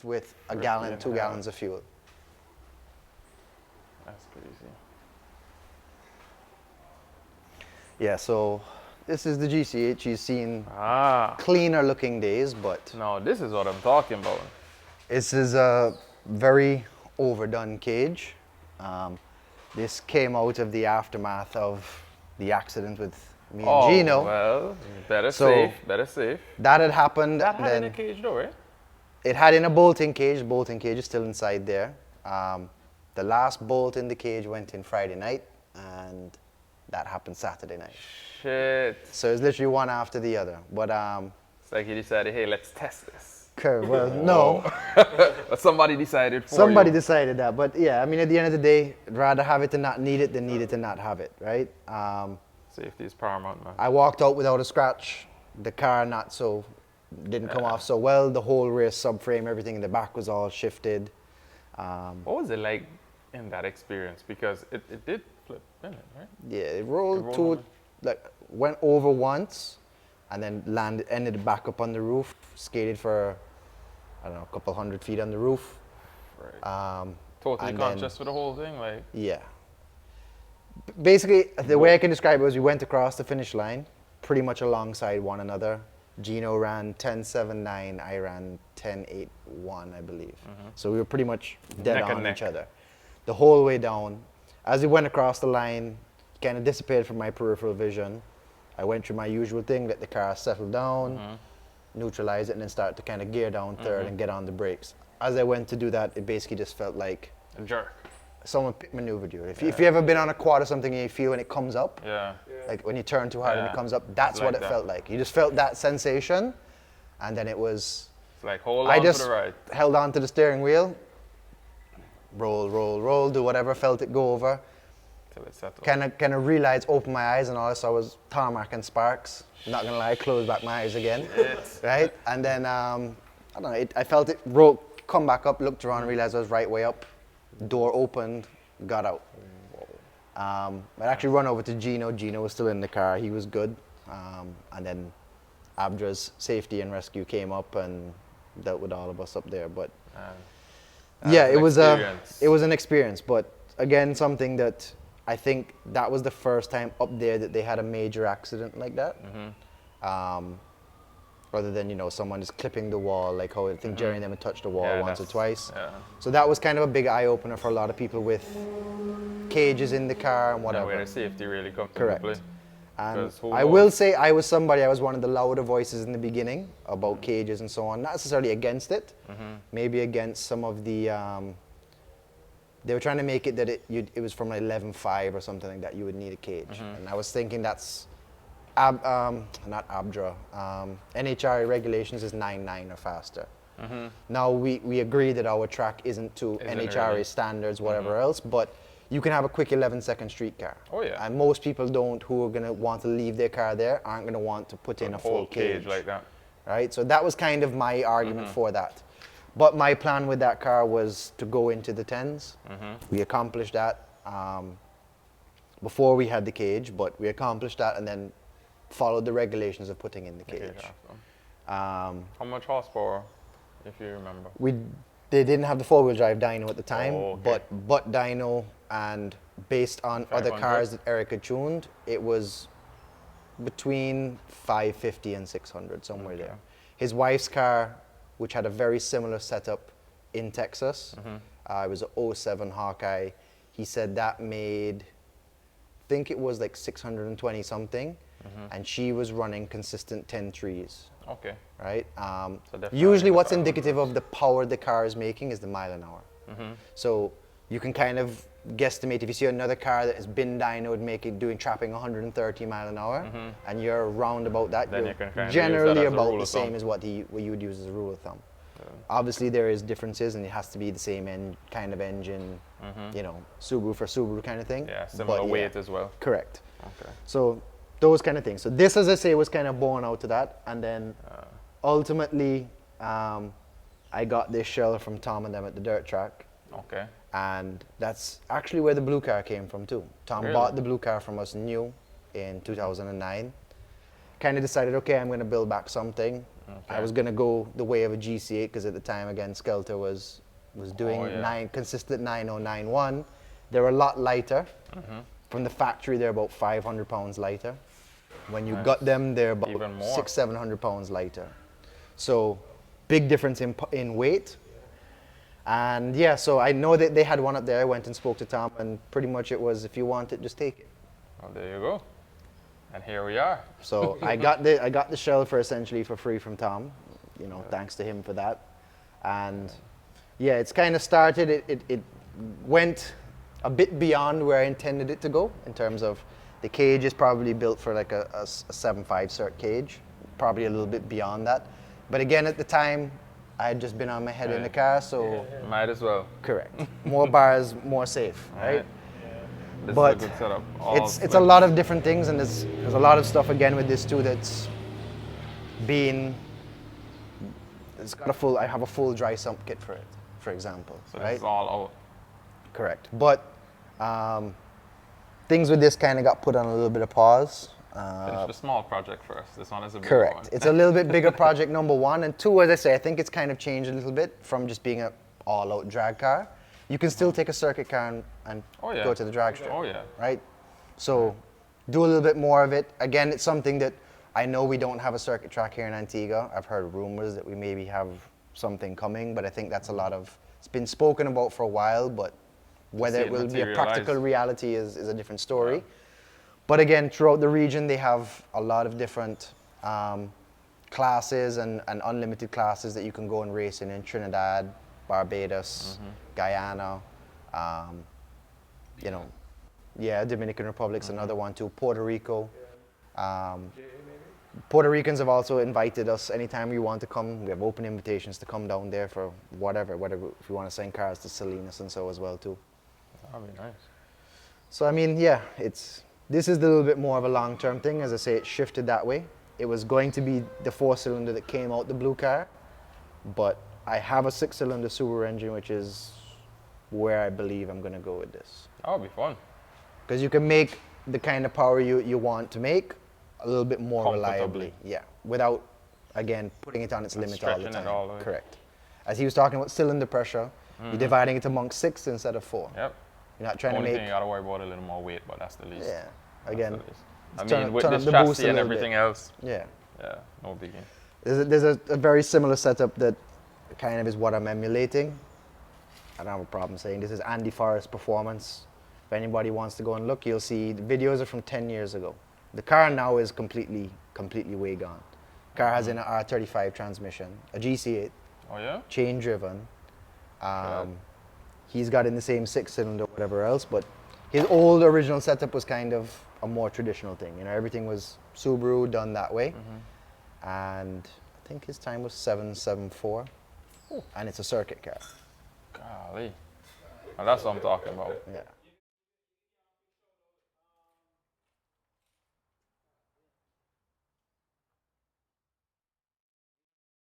with a gallon, 2 gallons of fuel. That's crazy. Yeah, so this is the GC8. She's seen Ah, cleaner looking days, but no, this is what I'm talking about. this is a very overdone cage. This came out of the aftermath of the accident with me and Oh, Gino. well, better So- safe, better safe. That had happened. That had then in a cage though, right? it had in a bolting cage. Bolting cage is still inside there. The last bolt in the cage went in Friday night, and that happened Saturday night. Shit. So it's literally one after the other. But It's like he decided, hey, let's test this. well, no, But somebody decided for somebody you. decided that. But yeah, I mean, at the end of the day, I'd rather have it and not need it than need it and not have it, right? Safety is paramount, man. I walked out without a scratch. The car didn't come off so well. The whole rear subframe, everything in the back was all shifted. What was it like in that experience? Because it did flip, didn't it, right? Yeah, it rolled rolled to, over. like, went over once, and then ended back up on the roof, skated for, I don't know, a couple hundred feet on the roof. Right. Totally and then- conscious for the whole thing, like. Yeah. Basically, the way I can describe it was we went across the finish line, pretty much alongside one another. Gino ran 10.79, I ran 10.81, I believe. So we were pretty much dead Neck and on neck. each other. The whole way down. As we went across the line, kind of disappeared from my peripheral vision. I went through my usual thing, let the car settle down, neutralize it, and then start to kind of gear down third and get on the brakes. As I went to do that, it basically just felt like A jerk. someone maneuvered you. If you've ever been on a quad or something and you feel when it comes up, Yeah. like when you turn too hard and it Yeah. comes up, that's It's what like it that. felt like. You just felt that sensation, and then it was, It's like hold I on just for the ride. held on to the steering wheel, roll, do whatever, felt it go over, Till it settles. kind of realized, opened my eyes, and all I saw was tarmac and sparks. I'm not gonna lie, closed back my eyes again, right? And then, I don't know, I felt it come back up, looked around, realized I was right way up, door opened, got out. I actually run over to Gino. Gino was still in the car. He was good. And then Abdra's safety and rescue came up and dealt with all of us up there. But yeah, an experience. it was an experience. But again, something that I think that was the first time up there that they had a major accident like that. Rather than, someone just clipping the wall, like how I think Jerry and them had touched the wall Yeah, once or that's- twice. yeah. So that was kind of a big eye opener for a lot of people with cages in the car and Now whatever. where the safety really comes Correct. into play. And 'Cause who I knows? will say I was one of the louder voices in the beginning about cages and so on. Not necessarily against it, maybe against some of the. They were trying to make it that it was from 11.5 or something like that. You would need a cage, and I was thinking that's, not Abdra. NHRA regulations is 9.9 or faster. Now we agree that our track isn't to Isn't NHRA really. standards, whatever else, but you can have a quick 11-second street car. Oh, yeah. And most people who are gonna want to leave their car there aren't gonna want to put in a full Whole cage. like that. Right? So that was kind of my argument for that. But my plan with that car was to go into the 10s. We accomplished that before we had the cage, but we accomplished that and then followed the regulations of putting in the Okay, cage. awesome. How much horsepower, if you remember? They didn't have the four-wheel drive dyno at the time, Oh, okay. but dyno, and based on other 500? cars that Eric had tuned, it was between 550 and 600, somewhere there. His wife's car, which had a very similar setup in Texas, it was a 07 Hawkeye. He said that made, I think it was like 620 something, and she was running consistent 10.3s. Okay. Right? definitely Usually what's the power. indicative of the power the car is making is the mile an hour. So you can kind of guesstimate if you see another car that has been dynoed doing trapping 130 mile an hour and you're around about that, Then you're you can kind of use generally that as a about rule the of same thumb. as what you would use as a rule of thumb. Obviously there is differences and it has to be the same kind of engine, Subaru for Subaru kind of thing. Yeah, similar But weight as well. Correct. Okay. So those kind of things. So this, as I say, was kind of born out to that. And then ultimately, I got this shell from Tom and them at the dirt track. Okay. And that's actually where the blue car came from too. Tom Really? bought the blue car from us new in 2009. Kind of decided, okay, I'm going to build back something. I was gonna go the way of a GC8 because at the time, again, Skelter was doing consistent 9091. They're a lot lighter. From the factory, they're about 500 pounds lighter. When you got them, they're about 600-700 pounds lighter. So big difference in weight. And yeah, so I know that they had one up there. I went and spoke to Tom, and pretty much it was, if you want it, just take it. Well, there you go. And here we are. So I got the shell for essentially for free from Tom, you know, thanks to him for that. And yeah, it's kind of started. It went a bit beyond where I intended it to go in terms of the cage is probably built for like a 7.5 cert cage, probably a little bit beyond that. But again, at the time, I had just been on my head in the car, so might as well. Correct. More bars, more safe, right? This but is a good setup. It's a lot of different things, and there's a lot of stuff again with this too that's been. It's got a full. I have a full dry sump kit for it, for example. So right? It's all out. Correct. But things with this kind of got put on a little bit of pause. Finish the small project first. This one is a big correct. one. It's a little bit bigger project, number one. And two, as I say, I think it's kind of changed a little bit from just being an all-out drag car. You can still take a circuit car and go to the drag strip. Oh, yeah. Right? So do a little bit more of it. Again, it's something that I know we don't have a circuit track here in Antigua. I've heard rumors that we maybe have something coming, but I think that's it's been spoken about for a while, but whether it will be a practical reality is a different story. Yeah. But again, throughout the region, they have a lot of different classes and unlimited classes that you can go and race in Trinidad, Barbados, Guyana, you know, Dominican Republic's another one too, Puerto Rico. Puerto Ricans have also invited us anytime you want to come. We have open invitations to come down there for whatever if you want to send cars to Salinas and so as well too. That'd be nice. So I mean, yeah, this is a little bit more of a long-term thing. As I say, it shifted that way. It was going to be the 4-cylinder that came out the blue car, but I have a 6-cylinder Subaru engine, which is where I believe I'm going to go with this. That would be fun. Because you can make the kind of power you want to make a little bit more reliably. Yeah, without, again, putting it on its limit all the time. All the way. Correct. As he was talking about cylinder pressure, you're dividing it among 6 instead of 4. Yep. You're not trying to make... Only thing you got to worry about a little more weight, but that's the least. Yeah, again... I mean, with this chassis and everything else, no biggie. There's a very similar setup that kind of is what I'm emulating. I don't have a problem saying this is Andy Forrest Performance. If anybody wants to go and look, you'll see the videos are from 10 years ago. The car now is completely way gone. The car has an R35 transmission, a GC8. Oh yeah? Chain driven. He's got in the same 6-cylinder, whatever else, but his old original setup was kind of a more traditional thing. You know, everything was Subaru done that way. And I think his time was 7.74. And it's a circuit car. Golly. Well, that's what I'm talking about. Yeah.